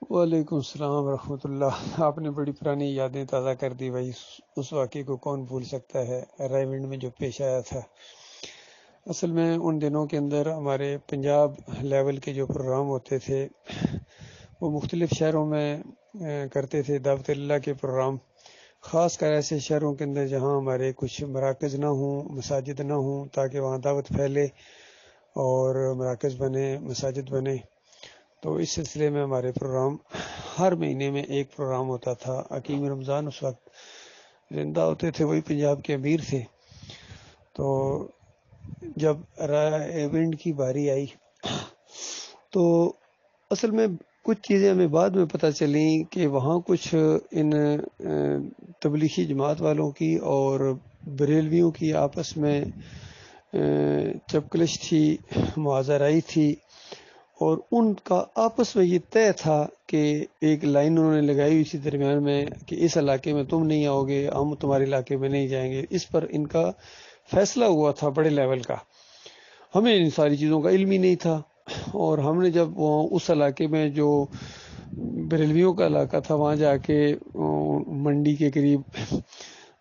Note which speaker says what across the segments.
Speaker 1: وعلیکم السلام ورحمۃ اللہ۔ آپ نے بڑی پرانی یادیں تازہ کر دی بھائی۔ اس واقعے کو کون بھول سکتا ہے، رائیونڈ میں جو پیش آیا تھا۔ اصل میں ان دنوں کے اندر ہمارے پنجاب لیول کے جو پروگرام ہوتے تھے وہ مختلف شہروں میں کرتے تھے دعوت اللہ کے پروگرام، خاص کر ایسے شہروں کے اندر جہاں ہمارے کچھ مراکز نہ ہوں، مساجد نہ ہوں، تاکہ وہاں دعوت پھیلے اور مراکز بنے، مساجد بنے۔ تو اس سلسلے میں ہمارے پروگرام ہر مہینے میں ایک پروگرام ہوتا تھا۔ حکیم رمضان اس وقت زندہ ہوتے تھے، وہی پنجاب کے امیر تھے۔ تو جب ایونٹ کی باری آئی تو اصل میں کچھ چیزیں ہمیں بعد میں پتہ چلیں کہ وہاں کچھ ان تبلیغی جماعت والوں کی اور بریلویوں کی آپس میں چپکلش تھی، معاذرائی تھی، اور ان کا آپس میں یہ طے تھا کہ ایک لائن انہوں نے لگائی ہوئی تھی درمیان میں کہ اس علاقے میں تم نہیں آؤ گے، ہم تمہارے علاقے میں نہیں جائیں گے۔ اس پر ان کا فیصلہ ہوا تھا بڑے لیول کا۔ ہمیں ان ساری چیزوں کا علم ہی نہیں تھا، اور ہم نے جب اس علاقے میں جو بریلویوں کا علاقہ تھا وہاں جا کے منڈی کے قریب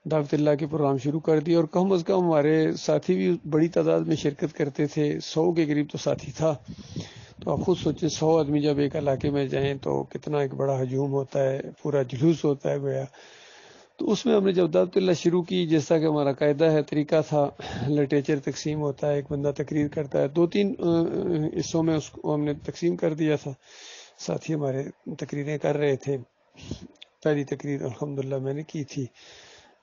Speaker 1: دعوت اللہ کے پروگرام شروع کر دیے، اور کم از کم ہمارے ساتھی بھی بڑی تعداد میں شرکت کرتے تھے، 100 کے قریب تو ساتھی تھا۔ تو آپ خود سوچیں 100 آدمی جب ایک علاقے میں جائیں تو کتنا ایک بڑا ہجوم ہوتا ہے، پورا جلوس ہوتا ہے گویا۔ تو اس میں ہم نے جب دعوت اللہ شروع کی، جیسا کہ ہمارا قاعدہ ہے، طریقہ تھا، لٹریچر تقسیم ہوتا ہے، ایک بندہ تقریر کرتا ہے، 2-3 حصوں میں اس کو ہم نے تقسیم کر دیا تھا۔ ساتھی ہمارے تقریریں کر رہے تھے۔ پہلی تقریر الحمدللہ میں نے کی تھی،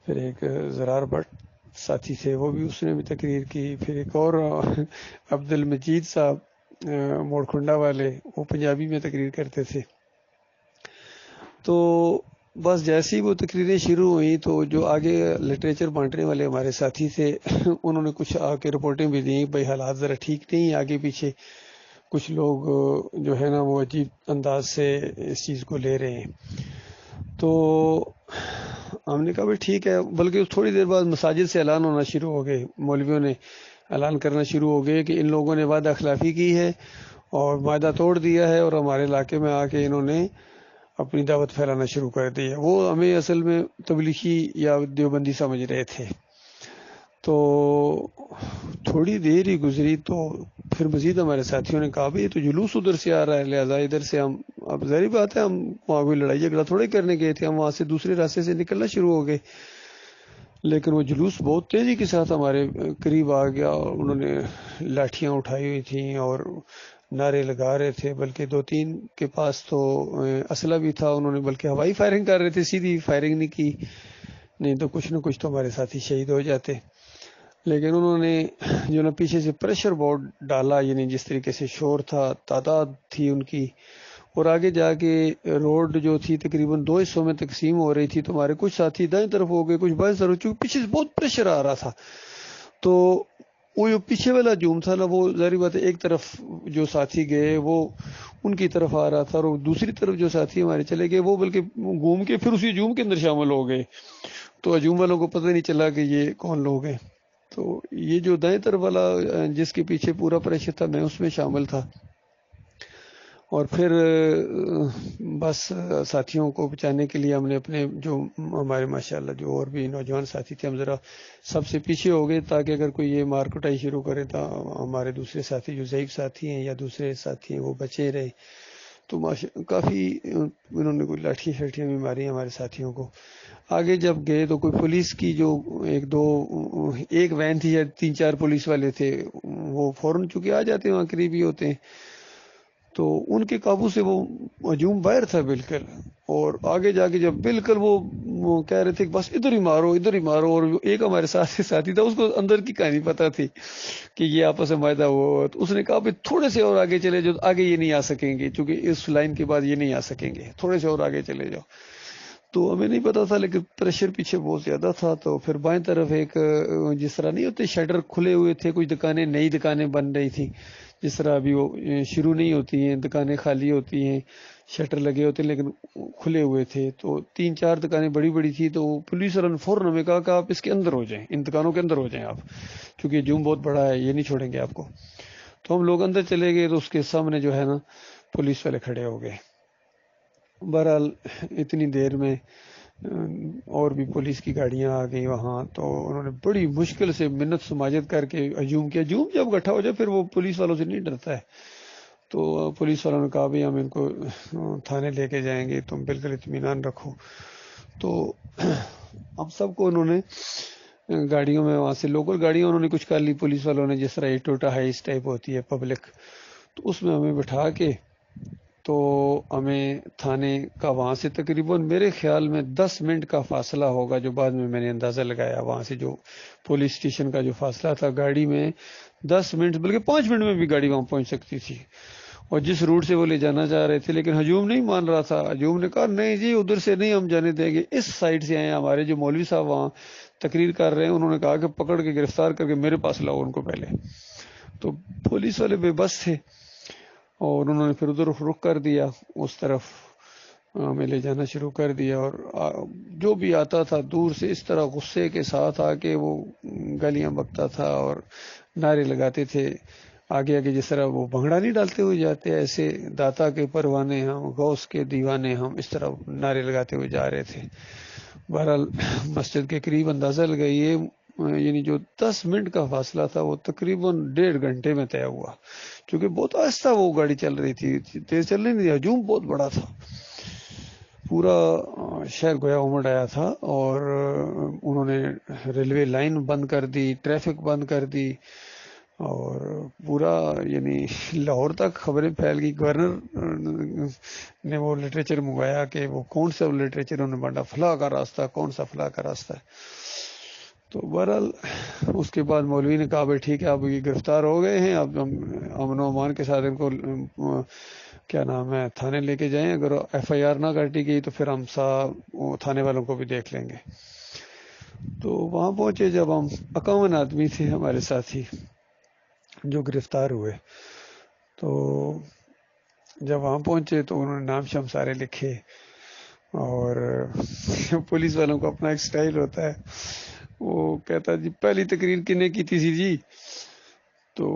Speaker 1: پھر ایک زرار بٹ ساتھی تھے، وہ بھی اس نے بھی تقریر کی، پھر ایک اور عبد المجید صاحب موڑ کھنڈا والے، وہ پنجابی میں تقریر کرتے تھے۔ تو بس جیسے ہی وہ تقریریں شروع ہوئیں تو جو آگے لٹریچر بانٹنے والے ہمارے ساتھی تھے انہوں نے کچھ آ کے رپورٹیں بھی دیں، بھائی حالات ذرا ٹھیک نہیں، آگے پیچھے کچھ لوگ جو ہے نا وہ عجیب انداز سے اس چیز کو لے رہے ہیں۔ تو ہم نے کہا بھائی ٹھیک ہے، بلکہ تھوڑی دیر بعد مساجد سے اعلان ہونا شروع ہو گئے، مولویوں نے اعلان کرنا شروع ہو گئے کہ ان لوگوں نے وعدہ خلافی کی ہے اور معاہدہ توڑ دیا ہے، اور ہمارے علاقے میں آ کے انہوں نے اپنی دعوت پھیلانا شروع کر دی ہے۔ وہ ہمیں اصل میں تبلیغی یا دیوبندی سمجھ رہے تھے۔ تو تھوڑی دیر ہی گزری تو پھر مزید ہمارے ساتھیوں نے کہا بھائی یہ تو جلوس ادھر سے آ رہا ہے، لہٰذا ادھر سے ہم، اب ظاہر بات ہے ہم وہاں کوئی لڑائی جھگڑا تھوڑے کرنے گئے تھے، ہم وہاں سے دوسرے راستے سے نکلنا شروع ہو گئے، لیکن وہ جلوس بہت تیزی کے ساتھ ہمارے قریب آ گیا، اور انہوں نے لاٹھیاں اٹھائی ہوئی تھیں اور نعرے لگا رہے تھے، بلکہ 2-3 کے پاس تو اسلحہ بھی تھا، انہوں نے بلکہ ہوائی فائرنگ کر رہے تھے، سیدھی فائرنگ نہیں کی، نہیں تو کچھ نہ کچھ تو ہمارے ساتھی شہید ہو جاتے۔ لیکن انہوں نے جو نا پیچھے سے پریشر بورڈ ڈالا، یعنی جس طریقے سے شور تھا، تعداد تھی ان کی، اور آگے جا کے روڈ جو تھی تقریباً 2 حصوں میں تقسیم ہو رہی تھی، تو ہمارے کچھ ساتھی دائیں طرف ہو گئے، کچھ بائیں طرف، چونکہ پیچھے سے بہت پریشر آ رہا تھا۔ تو وہ جو پیچھے والا ہجوم تھا نا، وہ ظاہر بات ہے ایک طرف جو ساتھی گئے وہ ان کی طرف آ رہا تھا، اور دوسری طرف جو ساتھی ہمارے چلے گئے وہ بلکہ گھوم کے پھر اسی ہجوم کے اندر شامل ہو گئے۔ تو ہجوم والوں کو پتہ نہیں چلا کہ یہ کون لوگ ہیں۔ تو یہ جو دائیں طرف والا جس کے پیچھے پورا پریشر تھا، میں اس میں شامل تھا، اور پھر بس ساتھیوں کو بچانے کے لیے ہم نے اپنے جو ہمارے ماشاءاللہ جو اور بھی نوجوان ساتھی تھے، ہم ذرا سب سے پیچھے ہو گئے تاکہ اگر کوئی یہ مار کٹائی شروع کرے تو ہمارے دوسرے ساتھی جو ضعیف ساتھی ہیں یا دوسرے ساتھی ہیں وہ بچے رہے۔ تو کافی انہوں نے کوئی لاٹھیاں شیٹیاں بھی ماری ہمارے ساتھیوں کو۔ آگے جب گئے تو کوئی پولیس کی جو ایک وین تھی یا 3-4 پولیس والے تھے، وہ فوراً چونکہ آ جاتے ہیں، وہاں قریبی ہوتے ہیں، تو ان کے قابو سے وہ ہجوم باہر تھا بالکل، اور آگے جا کے جب بالکل وہ کہہ رہے تھے کہ بس ادھر ہی مارو ادھر ہی مارو، اور ایک ہمارے ساتھی تھا، اس کو اندر کی کہانی پتہ تھی کہ یہ آپس میں معاہدہ ہوا، تو اس نے کہا بھائی تھوڑے سے اور آگے چلے جاؤ، آگے یہ نہیں آ سکیں گے، چونکہ اس لائن کے بعد یہ نہیں آ سکیں گے، تھوڑے سے اور آگے چلے جاؤ۔ تو ہمیں نہیں پتا تھا، لیکن پریشر پیچھے بہت زیادہ تھا۔ تو پھر بائیں طرف ایک جس طرح نہیں ہوتے شٹر کھلے ہوئے تھے، کچھ دکانیں نئی دکانیں بن رہی تھیں، جس طرح ابھی وہ شروع نہیں ہوتی ہیں، دکانیں خالی ہوتی ہیں، شٹر لگے ہوتے ہیں لیکن کھلے ہوئے تھے، تو 3-4 دکانیں بڑی بڑی تھی۔ تو پولیس والوں نے فوراً ہمیں کہا کہ آپ اس کے اندر ہو جائیں، ان دکانوں کے اندر ہو جائیں آپ، کیونکہ ہجوم بہت بڑا ہے، یہ نہیں چھوڑیں گے آپ کو۔ تو ہم لوگ اندر چلے گئے، تو اس کے سامنے جو ہے نا پولیس والے کھڑے ہو گئے، بہرحال اتنی دیر میں اور بھی پولیس کی گاڑیاں آ گئی وہاں، تو انہوں نے بڑی مشکل سے منت سماجت کر کے ہجوم کیا. ہجوم جب اکٹھا ہو جائے پھر وہ پولیس والوں سے نہیں ڈرتا ہے. تو پولیس والوں نے کہا بھائی ہم ان کو تھانے لے کے جائیں گے، تم بالکل اطمینان رکھو. تو اب سب کو انہوں نے گاڑیوں میں، وہاں سے لوکل گاڑیوں انہوں نے کچھ کر لی پولیس والوں نے، جس طرح ٹوٹا ہائیس ٹائپ ہوتی ہے پبلک، تو اس میں ہمیں بٹھا کے تو ہمیں تھانے کا وہاں سے تقریباً میرے خیال میں 10 منٹ کا فاصلہ ہوگا، جو بعد میں نے اندازہ لگایا وہاں سے جو پولیس اسٹیشن کا جو فاصلہ تھا گاڑی میں 10 منٹ بلکہ 5 منٹ میں بھی گاڑی وہاں پہنچ سکتی تھی. اور جس روٹ سے وہ لے جانا چاہ رہے تھے، لیکن ہجوم نہیں مان رہا تھا. ہجوم نے کہا نہیں جی ادھر سے نہیں ہم جانے دیں گے، اس سائڈ سے آئے. ہمارے جو مولوی صاحب وہاں تقریر کر رہے ہیں انہوں نے کہا کہ پکڑ کے گرفتار کر کے میرے پاس لاؤ ان کو پہلے. تو پولیس والے بے بس تھے اور انہوں نے پھر ادھر رخ کر دیا، اس طرف ہمیں لے جانا شروع کر دیا. اور جو بھی آتا تھا دور سے اس طرح غصے کے ساتھ آ کے وہ گالیاں بکتا تھا اور نعرے لگاتے تھے. آگے آگے جس طرح وہ بھنگڑا نہیں ڈالتے ہوئے جاتے، ایسے داتا کے پروانے ہم، غوث کے دیوانے ہم، اس طرح نعرے لگاتے ہوئے جا رہے تھے. بہرحال مسجد کے قریب اندازہ لگائیے، یعنی جو 10 منٹ کا فاصلہ تھا وہ تقریباً 1.5 گھنٹے میں طے ہوا، کیونکہ بہت آہستہ وہ گاڑی چل رہی تھی، تیز چل نہیں تھی. ہجوم بہت بڑا تھا، پورا شہر گویا امڑ آیا تھا. اور انہوں نے ریلوے لائن بند کر دی، ٹریفک بند کر دی، اور پورا یعنی لاہور تک خبریں پھیل گئی. گورنر نے وہ لٹریچر منگوایا کہ وہ کون سا لٹریچر انہوں نے بانٹا، فلاں کا راستہ کون سا، فلاں کا راستہ ہے. تو بہرحال اس کے بعد مولوی نے کہا بھائی ٹھیک ہے اب یہ گرفتار ہو گئے ہیں، اب ہم امن و امان کے ساتھ ان کو کیا نام ہے تھانے لے کے جائیں. اگر ایف آئی آر نہ کاٹی گئی تو پھر ہم تھانے والوں کو بھی دیکھ لیں گے. تو وہاں پہنچے جب ہم 51 آدمی تھے ہمارے ساتھی جو گرفتار ہوئے. تو جب وہاں پہنچے تو انہوں نے نام شام سارے لکھے، اور پولیس والوں کو اپنا ایک سٹائل ہوتا ہے، وہ کہتا جی پہلی تقریر کنے کی تھی جی. تو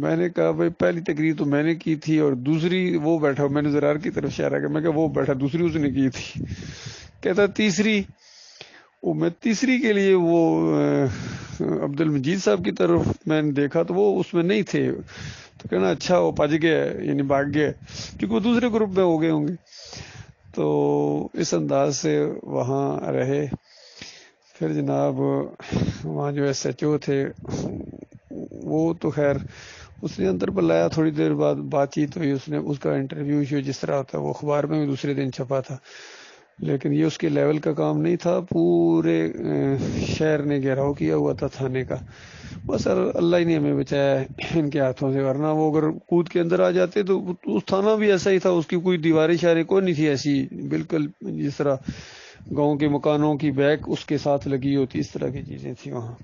Speaker 1: میں نے کہا بھائی پہلی تقریر تو میں نے کی تھی اور دوسری وہ بیٹھا، میں نے زرار کی طرف اشارہ کیا، میں کہا وہ بیٹھا دوسری اس نے کی تھی. کہتا تیسری، وہ میں تیسری کے لیے وہ عبد المجید صاحب کی طرف میں نے دیکھا تو وہ اس میں نہیں تھے. تو کہنا اچھا وہ بھاگ گیا یعنی بھاگ گیا، کیونکہ وہ دوسرے گروپ میں ہو گئے ہوں گے. تو اس انداز سے وہاں رہے. پھر جناب وہاں جو ایس ایچ او تھے وہ تو خیر اس نے اندر بلایا، تھوڑی دیر بعد بات چیت ہوئی، اس نے اس کا انٹرویو ایشو جس طرح ہوتا ہے وہ اخبار میں بھی دوسرے دن چھپا تھا، لیکن یہ اس کے لیول کا کام نہیں تھا. پورے شہر نے گھیراؤ کیا ہوا تھا تھانے کا. بس اللہ ہی نے ہمیں بچایا ہے ان کے ہاتھوں سے، ورنہ وہ اگر کود کے اندر آ جاتے تو اس تھانہ بھی ایسا ہی تھا، اس کی کوئی دیواری شارے کوئی نہیں تھی ایسی، بالکل جس طرح گاؤں کے مکانوں کی بیک اس کے ساتھ لگی ہوتی، اس طرح کی چیزیں تھیں وہاں.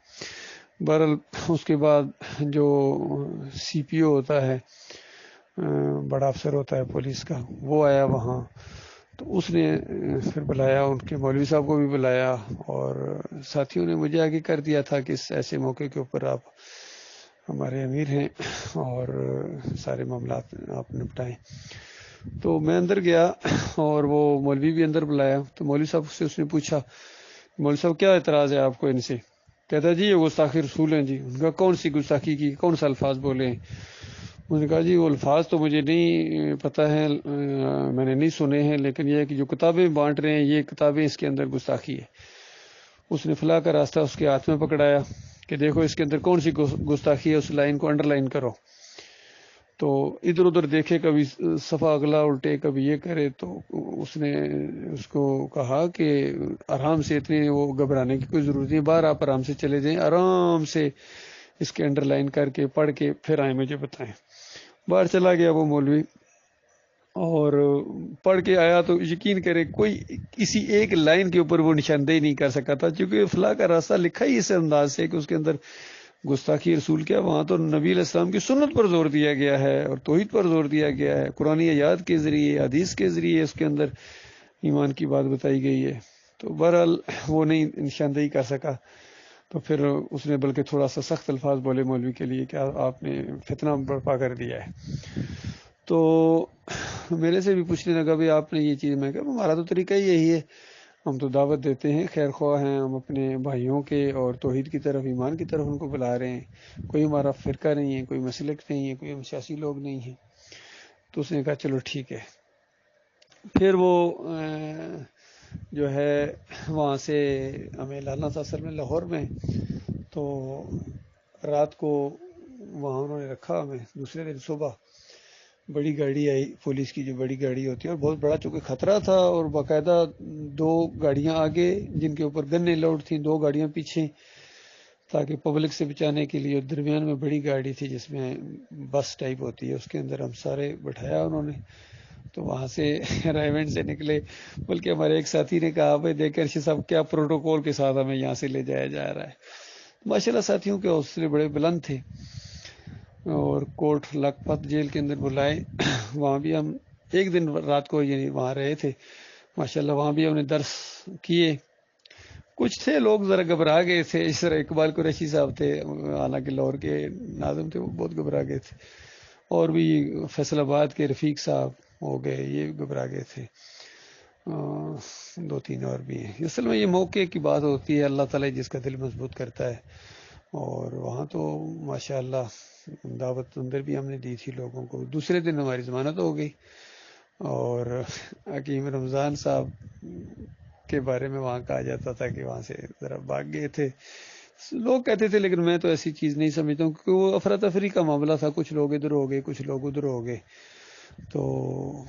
Speaker 1: بہرحال اس کے بعد جو سی پی او ہوتا ہے، بڑا افسر ہوتا ہے پولیس کا، وہ آیا وہاں. تو اس نے پھر بلایا، ان کے مولوی صاحب کو بھی بلایا، اور ساتھیوں نے مجھے آگے کر دیا تھا کہ اس ایسے موقع کے اوپر آپ ہمارے امیر ہیں اور سارے معاملات آپ نپٹائیں. تو میں اندر گیا اور وہ مولوی بھی اندر بلایا. تو مولوی صاحب سے اس نے پوچھا مولوی صاحب کیا اعتراض ہے آپ کو ان سے؟ کہتا جی یہ گستاخی رسول ہیں جی. ان کا کون سی گستاخی کی، کون سا الفاظ بولے ہیں؟ انہوں نے کہا جی وہ الفاظ تو مجھے نہیں پتہ ہے، میں نے نہیں سنے ہیں، لیکن یہ ہے کہ جو کتابیں بانٹ رہے ہیں یہ کتابیں اس کے اندر گستاخی ہے. اس نے فلاں کا راستہ اس کے ہاتھ میں پکڑایا کہ دیکھو اس کے اندر کون سی گستاخی ہے، اس لائن کو انڈر لائن کرو. تو ادھر ادھر دیکھے، کبھی صفحہ اگلا الٹے، کبھی یہ کرے. تو اس نے اس کو کہا کہ آرام سے، اتنے وہ گھبرانے کی کوئی ضرورت نہیں، باہر آپ آرام سے چلے جائیں، آرام سے اس کے انڈر لائن کر کے پڑھ کے پھر آئیں مجھے بتائیں. باہر چلا گیا وہ مولوی اور پڑھ کے آیا. تو یقین کرے کوئی کسی ایک لائن کے اوپر وہ نشاندہی نہیں کر سکا تھا، کیونکہ فلاں کا راستہ لکھا ہی اس انداز سے کہ اس کے اندر گستاخی رسول کیا، وہاں تو نبی علیہ السلام کی سنت پر زور دیا گیا ہے اور توحید پر زور دیا گیا ہے، قرآن آیات کے ذریعے، حدیث کے ذریعے اس کے اندر ایمان کی بات بتائی گئی ہے. تو بہرحال وہ نہیں نشاندہی کر سکا. تو پھر اس نے بلکہ تھوڑا سا سخت الفاظ بولے مولوی کے لیے کہ آپ نے فتنہ برپا کر دیا ہے. تو میرے سے بھی پوچھنے لگا بھائی آپ نے یہ چیز، میں کہا ہمارا تو طریقہ ہی یہی ہے، ہم تو دعوت دیتے ہیں، خیر خواہ ہیں ہم اپنے بھائیوں کے، اور توحید کی طرف، ایمان کی طرف ان کو بلا رہے ہیں، کوئی ہمارا فرقہ نہیں ہے، کوئی مسلک نہیں ہے، کوئی ہم سیاسی لوگ نہیں ہیں۔ تو اس نے کہا چلو ٹھیک ہے۔ پھر وہ جو ہے وہاں سے ہمیں لانا تھا اصل میں لاہور میں، تو رات کو وہاں انہوں نے رکھا ہمیں۔ دوسرے دن صبح بڑی گاڑی آئی، پولیس کی جو بڑی گاڑی ہوتی ہے، اور بہت بڑا چونکہ خطرہ تھا، اور باقاعدہ 2 گاڑیاں آگے جن کے اوپر گنیں لوڈ تھیں، 2 گاڑیاں پیچھے، تاکہ پبلک سے بچانے کے لیے۔ درمیان میں بڑی گاڑی تھی جس میں بس ٹائپ ہوتی ہے، اس کے اندر ہم سارے بٹھایا انہوں نے۔ تو وہاں سے رائمنڈ سے نکلے، بلکہ ہمارے ایک ساتھی نے کہا بھائی دیکھ کر صاحب کیا پروٹوکول کے ساتھ ہمیں یہاں سے لے جایا جا رہا ہے۔ ماشاءاللہ ساتھیوں کے حوصلے بڑے بلند تھے، اور کوٹ لکھپت جیل کے اندر بلائے۔ وہاں بھی ہم ایک دن رات کو یعنی وہاں رہے تھے، ماشاءاللہ وہاں بھی ہم نے درس کیے۔ کچھ تھے لوگ ذرا گھبرا گئے تھے، اس طرح اقبال قریشی صاحب تھے، حالانکہ لاہور کے ناظم تھے، وہ بہت گھبرا گئے تھے، اور بھی فیصل آباد کے رفیق صاحب ہو گئے، یہ گھبرا گئے تھے، 2-3 اور بھی ہیں۔ اصل میں یہ موقع کی بات ہوتی ہے، اللہ تعالیٰ جس کا دل مضبوط کرتا ہے۔ اور وہاں تو ماشاءاللہ دعوت اندر بھی ہم نے دی تھی لوگوں کو۔ دوسرے دن ہماری ضمانت ہو گئی، اور حکیم رمضان صاحب کے بارے میں وہاں کہا جاتا تھا کہ وہاں سے ذرا بھاگ گئے تھے، لوگ کہتے تھے، لیکن میں تو ایسی چیز نہیں سمجھتا ہوں، کیونکہ وہ افراتفری کا معاملہ تھا، کچھ لوگ ادھر ہو گئے، کچھ لوگ ادھر ہو گئے۔ تو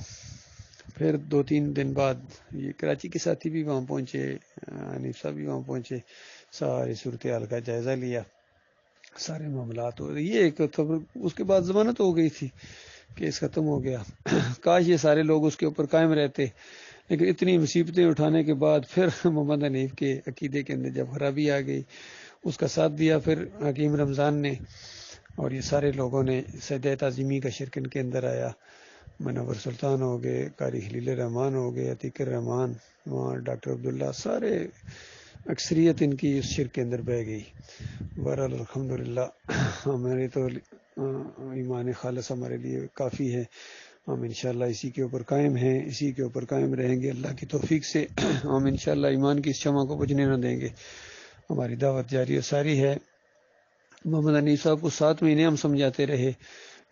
Speaker 1: پھر 2-3 دن بعد یہ کراچی کے ساتھی بھی وہاں پہنچے، حنیف صاحب بھی وہاں پہنچے، ساری صورتحال کا جائزہ لیا، سارے معاملات ہو یہ ایک تو اس کے بعد ضمانت ہو گئی تھی، کیس ختم ہو گیا۔ کاش یہ سارے لوگ اس کے اوپر قائم رہتے، لیکن اتنی مصیبتیں اٹھانے کے بعد پھر محمد حنیف کے عقیدے کے اندر جب خرابی آ گئی، اس کا ساتھ دیا پھر حکیم رمضان نے، اور یہ سارے لوگوں نے۔ سجدہ تعظیمی کا شرک ان کے اندر آیا، منور سلطان ہو گئے، قاری خلیل الرحمان ہو گئے، عتیق الرحمان، وہاں ڈاکٹر عبداللہ، سارے اکثریت ان کی اس شرک کے اندر بہہ گئی۔ بہرحال الحمدللہ ہمارے تو ایمان خالص ہمارے لیے کافی ہے، ہم انشاءاللہ اسی کے اوپر قائم ہیں، اسی کے اوپر قائم رہیں گے، اللہ کی توفیق سے ہم انشاءاللہ ایمان کی اس شمع کو بجھنے نہ دیں گے۔ ہماری دعوت جاری و ساری ہے۔ محمد حنیف صاحب کو 7 مہینے ہم سمجھاتے رہے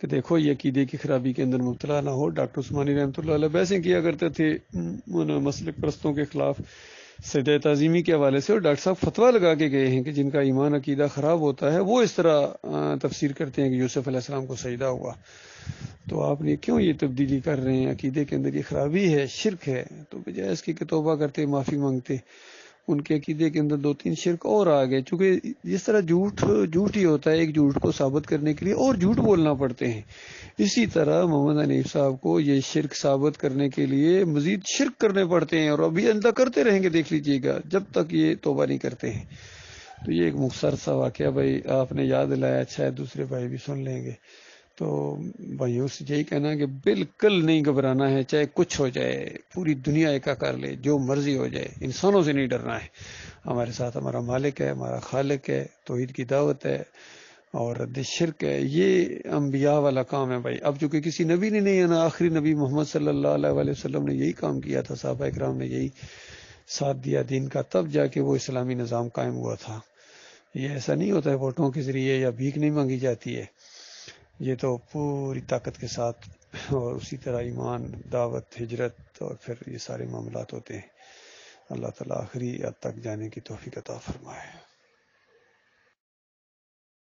Speaker 1: کہ دیکھو یہ عقیدے کی خرابی کے اندر مبتلا نہ ہو۔ ڈاکٹر عثمانی رحمۃ اللہ علیہ بحثیں کیا کرتے تھے مسلک پرستوں کے خلاف سجدہ تعظیمی کے حوالے سے، اور ڈاکٹر صاحب فتویٰ لگا کے گئے ہیں کہ جن کا ایمان عقیدہ خراب ہوتا ہے وہ اس طرح تفسیر کرتے ہیں کہ یوسف علیہ السلام کو سجدہ ہوا، تو آپ نے کیوں یہ تبدیلی کر رہے ہیں، عقیدے کے اندر یہ خرابی ہے، شرک ہے۔ تو بجائے اس کی کہ توبہ کرتے، معافی مانگتے، ان کے عقیدے کے اندر 2-3 شرک اور آ گئے، چونکہ جس طرح جھوٹ ہی ہوتا ہے، ایک جھوٹ کو ثابت کرنے کے لیے اور جھوٹ بولنا پڑتے ہیں، اسی طرح محمد حنیف صاحب کو یہ شرک ثابت کرنے کے لیے مزید شرک کرنے پڑتے ہیں، اور ابھی اندہ کرتے رہیں گے، دیکھ لیجئے گا جب تک یہ توبہ نہیں کرتے ہیں۔ تو یہ ایک مختصر سا واقعہ بھائی آپ نے یاد دلایا، شاید دوسرے بھائی بھی سن لیں گے۔ تو بھائیوں سے یہی کہنا کہ بالکل نہیں گھبرانا ہے، چاہے کچھ ہو جائے، پوری دنیا ایکا کر لے، جو مرضی ہو جائے، انسانوں سے نہیں ڈرنا ہے۔ ہمارے ساتھ ہمارا مالک ہے، ہمارا خالق ہے، توحید کی دعوت ہے اور رد شرک ہے، یہ انبیاء والا کام ہے بھائی۔ اب چونکہ کسی نبی نے نہیں آنا، آخری نبی محمد صلی اللہ علیہ وسلم نے یہی کام کیا تھا، صحابہ اکرام نے یہی ساتھ دیا دین کا، تب جا کے وہ اسلامی نظام قائم ہوا تھا۔ یہ ایسا نہیں ہوتا ہے ووٹوں کے ذریعے یا بھیک نہیں مانگی جاتی ہے، یہ تو پوری طاقت کے ساتھ، اور اسی طرح ایمان، دعوت، ہجرت، اور پھر یہ سارے معاملات ہوتے ہیں۔ اللہ تعالیٰ آخری حد تک جانے کی توفیق عطا فرمائے۔